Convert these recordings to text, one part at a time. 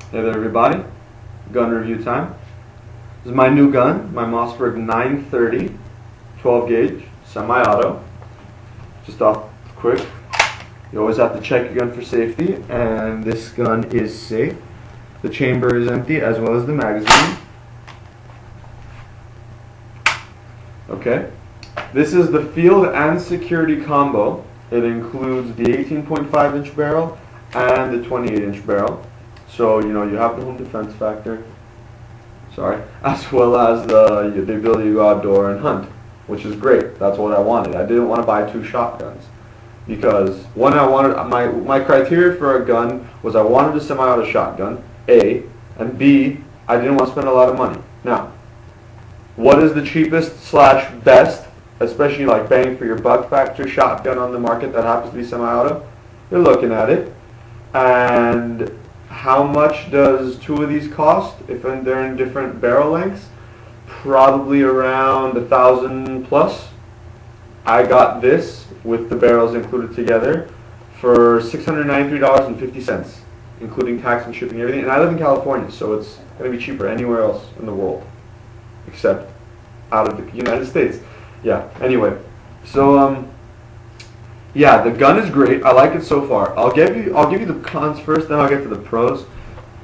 Hey there everybody, gun review time. This is my new gun, my Mossberg 930 12 gauge semi-auto. Just off quick, you always have to check your gun for safety, and this gun is safe. The chamber is empty as well as the magazine. Okay, this is the field and security combo. It includes the 18.5 inch barrel and the 28 inch barrel. So, you have the home defense factor, as well as the ability to go outdoor and hunt, which is great. That's what I wanted. I didn't want to buy two shotguns because one, I wanted my criteria for a gun was I wanted a semi-auto shotgun, A, and B, I didn't want to spend a lot of money. Now, what is the cheapest slash best, especially like bang for your buck factor shotgun on the market that happens to be semi-auto? You're looking at it, and how much does two of these cost if they're in different barrel lengths? Probably around $1,000 plus. I got this with the barrels included together for $693.50, including tax and shipping and everything. And I live in California, so it's going to be cheaper anywhere else in the world except out of the United States. Yeah, anyway, so yeah, the gun is great. I like it so far. I'll give you the cons first, then I'll get to the pros.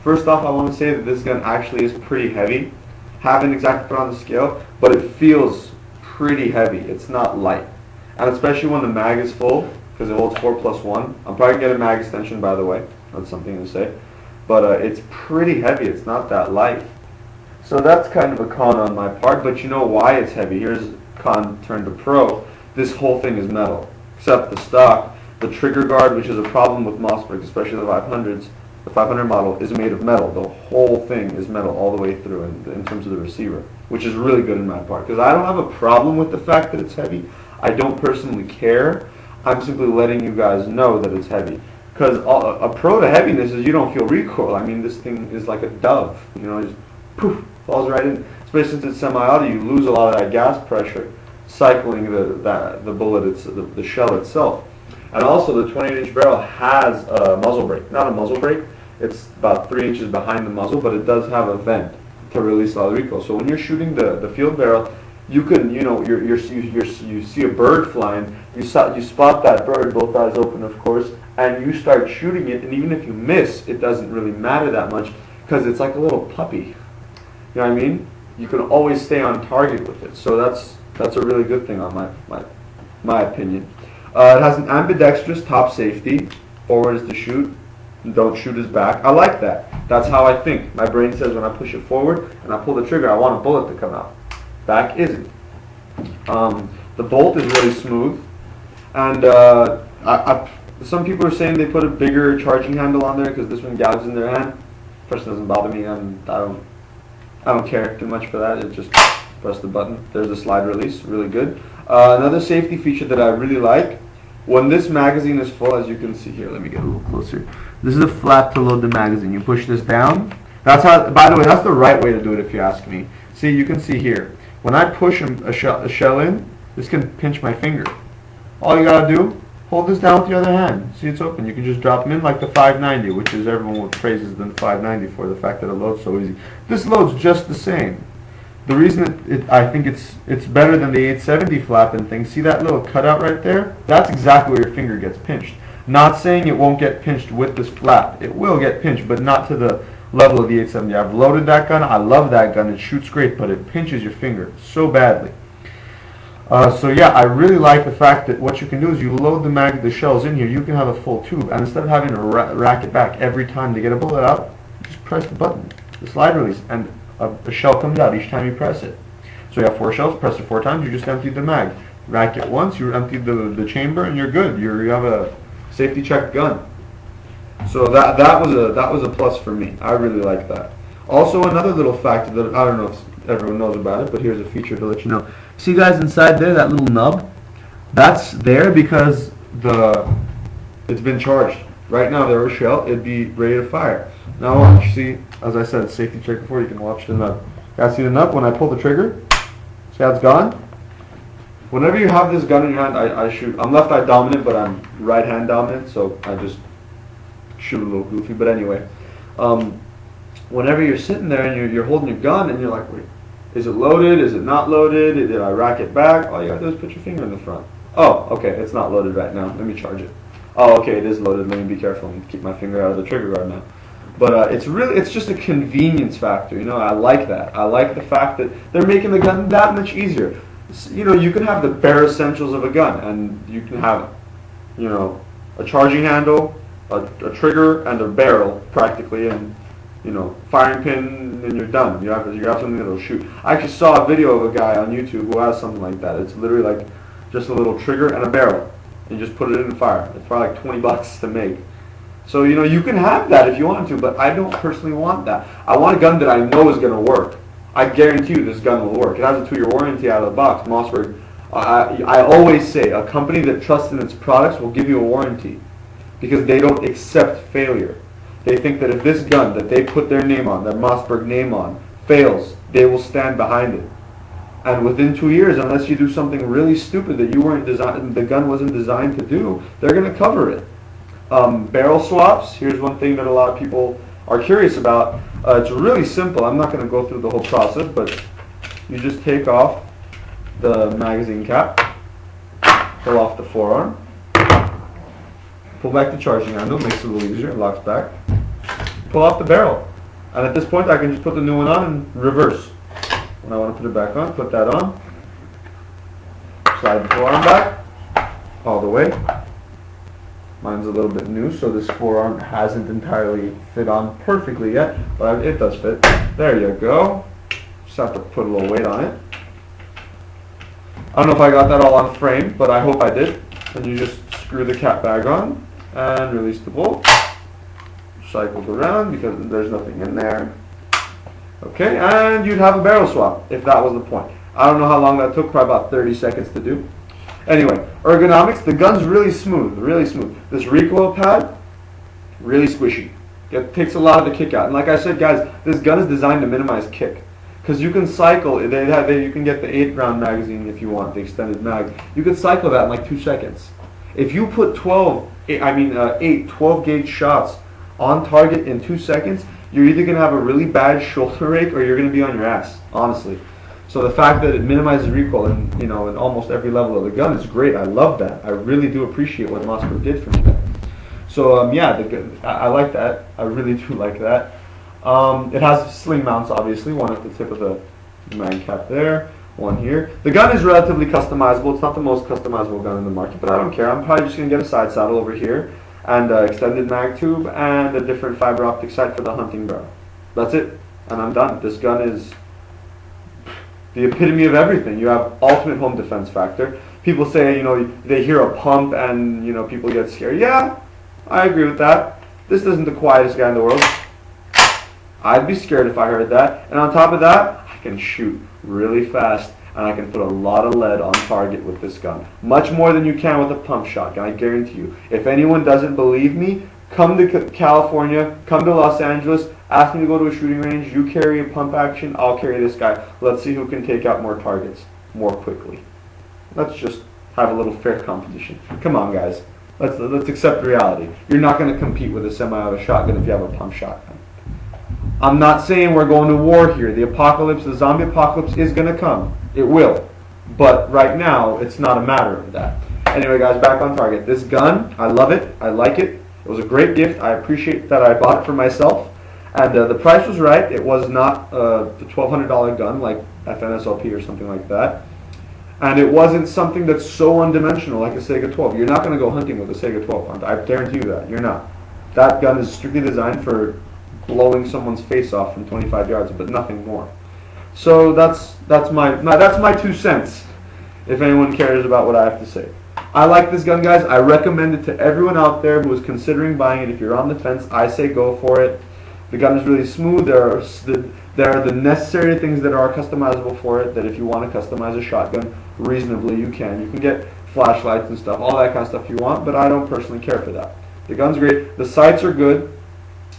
First off, I want to say that this gun actually is pretty heavy. Haven't exactly put on the scale, but it feels pretty heavy. It's not light, and especially when the mag is full, because it holds 4+1. I'm probably gonna get a mag extension, by the way. That's something to say, but it's pretty heavy. It's not that light, so that's kind of a con on my part. But you know why it's heavy? Here's con turned to pro. This whole thing is metal. Except the stock, the trigger guard, which is a problem with Mossberg, especially the 500s, the 500 model is made of metal. The whole thing is metal all the way through in terms of the receiver, which is really good in my part, because I don't have a problem with the fact that it's heavy. I don't personally care. I'm simply letting you guys know that it's heavy, because a pro to heaviness is you don't feel recoil. I mean, this thing is like a dove, just poof, falls right in. Especially since it's semi-auto, you lose a lot of that gas pressure cycling the bullet, the shell itself. And also the 28-inch barrel has a muzzle brake. Not a muzzle brake, it's about 3 inches behind the muzzle, but it does have a vent to release a lot of recoil. So when you're shooting the field barrel, you can, you see a bird flying, you spot that bird, both eyes open of course, and you start shooting it, and even if you miss, it doesn't really matter that much, because it's like a little puppy. You know what I mean? You can always stay on target with it. So that's a really good thing on my opinion. It has an ambidextrous top safety. Forward is to shoot, don't shoot his back. I like that. That's how I think. My brain says when I push it forward and I pull the trigger, I want a bullet to come out. Back isn't. The bolt is really smooth, and some people are saying they put a bigger charging handle on there because this one gouges in their hand. First, doesn't bother me, and I don't care too much for that. It just press the button. There's a slide release, really good. Another safety feature that I really like, when this magazine is full, as you can see here, let me get a little closer. This is a flap to load the magazine. You push this down. That's how, by the way, that's the right way to do it if you ask me. See, you can see here. When I push a shell in, this can pinch my finger. All you gotta do, hold this down with the other hand. See, it's open. You can just drop them in like the 590, which is everyone praises the 590 for the fact that it loads so easy. This loads just the same. The reason I think it's better than the 870 flap and things, see that little cutout right there? That's exactly where your finger gets pinched. Not saying it won't get pinched with this flap. It will get pinched, but not to the level of the 870. I've loaded that gun. I love that gun. It shoots great, but it pinches your finger so badly. So yeah, I really like the fact that what you can do is you load the shells in here. You can have a full tube, and instead of having to rack it back every time to get a bullet out, just press the button, the slide release, and a shell comes out each time you press it. So you have 4 shells, press it 4 times, you just emptied the mag. Rack it once, you emptied the chamber, and you're good. You have a safety check gun. So that was a plus for me. I really like that. Also, another little factor that I don't know if everyone knows about it, but here's a feature to let you know. See, guys, inside there, that little nub, that's there because it's been charged. Right now, there was a shell, it'd be ready to fire. Now watch, see, as I said, safety check before, you can watch the nub. Guys, see the nub? When I pull the trigger, see how it's gone? Whenever you have this gun in your hand, I shoot. I'm left eye dominant, but I'm right hand dominant, so I just shoot a little goofy. But anyway, whenever you're sitting there and you're holding your gun and you're like, wait, is it loaded? Is it not loaded? Did I rack it back? All you gotta do is put your finger in the front. Oh, okay, it's not loaded right now. Let me charge it. Oh, okay, it is loaded. Let me be careful and keep my finger out of the trigger guard now. But it's just a convenience factor. You know, I like that. I like the fact that they're making the gun that much easier. You know, you can have the bare essentials of a gun, and you can have, you know, a charging handle, a trigger, and a barrel practically, and you know, firing pin, and you're done. You have something that'll shoot. I actually saw a video of a guy on YouTube who has something like that. It's literally like just a little trigger and a barrel, and you just put it in the fire. It's probably like $20 to make. So you know, you can have that if you want to, but I don't personally want that. I want a gun that I know is going to work. I guarantee you this gun will work. It has a 2-year warranty out of the box. Mossberg. I always say a company that trusts in its products will give you a warranty because they don't accept failure. They think that if this gun that they put their name on, their Mossberg name on, fails, they will stand behind it. And within 2 years, unless you do something really stupid that the gun wasn't designed to do, they're going to cover it. Barrel swaps. Here's one thing that a lot of people are curious about. It's really simple. I'm not going to go through the whole process, but you just take off the magazine cap, pull off the forearm, pull back the charging handle, makes it a little easier, it locks back, pull off the barrel. And at this point I can just put the new one on and reverse. When I want to put it back on, put that on, slide the forearm back, all the way. Mine's a little bit new, so this forearm hasn't entirely fit on perfectly yet, but it does fit. There you go. Just have to put a little weight on it. I don't know if I got that all on frame, but I hope I did. And you just screw the cap bag on and release the bolt. Cycled around because there's nothing in there. Okay, and you'd have a barrel swap if that was the point. I don't know how long that took, probably about 30 seconds to do. Anyway, ergonomics, the gun's really smooth, really smooth. This recoil pad, really squishy. It takes a lot of the kick out. And like I said, guys, this gun is designed to minimize kick. Because you can cycle, you can get the 8-round magazine if you want, the extended mag. You can cycle that in like 2 seconds. If you put 8 12-gauge shots on target in 2 seconds, you're either going to have a really bad shoulder ache or you're going to be on your ass, honestly. So the fact that it minimizes recoil in almost every level of the gun is great. I love that. I really do appreciate what Mossberg did for me there. So yeah, I like that. I really do like that. It has sling mounts, obviously. One at the tip of the mag cap there, one here. The gun is relatively customizable. It's not the most customizable gun in the market, but I don't care. I'm probably just going to get a side saddle over here and extended mag tube and a different fiber optic sight for the hunting barrel. That's it, and I'm done. This gun is the epitome of everything. You have ultimate home defense factor. People say, they hear a pump and, people get scared. Yeah, I agree with that. This isn't the quietest guy in the world. I'd be scared if I heard that. And on top of that, I can shoot really fast and I can put a lot of lead on target with this gun. Much more than you can with a pump shotgun, I guarantee you. If anyone doesn't believe me, come to California, come to Los Angeles, ask me to go to a shooting range, you carry a pump action, I'll carry this guy. Let's see who can take out more targets more quickly. Let's just have a little fair competition. Come on, guys. Let's accept reality. You're not going to compete with a semi-auto shotgun if you have a pump shotgun. I'm not saying we're going to war here. The apocalypse, the zombie apocalypse is going to come. It will. But right now, it's not a matter of that. Anyway, guys, back on target. This gun, I love it. I like it. It was a great gift. I appreciate that I bought it for myself. And the price was right. It was not the $1,200 gun like FNSLP or something like that. And it wasn't something that's so undimensional like a Sega 12. You're not going to go hunting with a Sega 12. I guarantee you that. You're not. That gun is strictly designed for blowing someone's face off from 25 yards, but nothing more. So that's my 2 cents, if anyone cares about what I have to say. I like this gun, guys. I recommend it to everyone out there who is considering buying it. If you're on the fence, I say go for it. The gun is really smooth. There are the necessary things that are customizable for it, that if you want to customize a shotgun reasonably, you can. You can get flashlights and stuff, all that kind of stuff you want, but I don't personally care for that. The gun's great. The sights are good.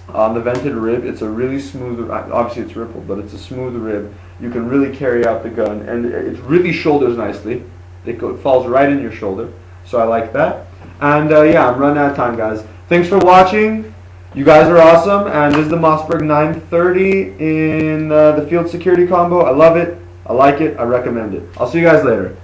On the vented rib, it's a really smooth, obviously it's rippled, but it's a smooth rib. You can really carry out the gun, and it really shoulders nicely. It falls right in your shoulder, so I like that. And yeah, I'm running out of time, guys. Thanks for watching, You guys are awesome, and this is the Mossberg 930 in the field security combo. I love it. I like it. I recommend it. I'll see you guys later.